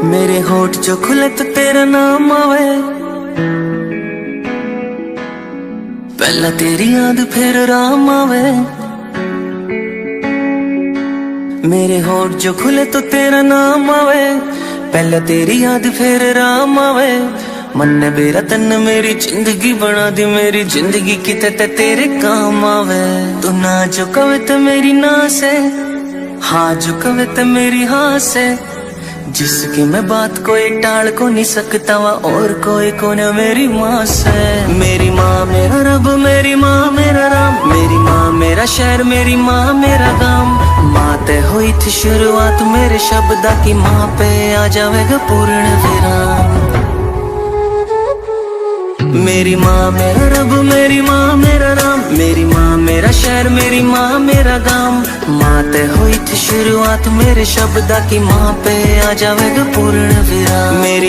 मेरे होठ जो खुले तो तेरा नाम आवे, पहला तेरी याद फिर राम आवे। मेरे होठ जो खुले तो तेरा नाम आवे, पहला तेरी याद फिर राम आवे। मन ने मेरा तन मेरी जिंदगी बना दी, मेरी जिंदगी किते ते तेरे काम आवे। तू ना जो कवे तो मेरी ना से, हाँ जो कवे तो मेरी हाँ से। जिसकी मैं बात कोई टाल को नहीं सकता वा, और कोई कौन मेरी माँ से। मेरी माँ मेरा रब, मेरी माँ मेरा राम, मेरी माँ मेरा शहर, मेरी माँ मेरा गाम। माँ ते हुई थी शुरुआत मेरे शब्दा की, माँ पे आ जाएगा पूर्ण विराम। मेरी माँ मेरा रब, मेरी माँ मेरा राम, मेरी माँ मेरा शहर, मेरी माँ मेरा गाम। माँ ते हुई थी शुरुआत मेरे शब्दा की, माँ पे आ जाएगा पूर्ण विराम। मेरी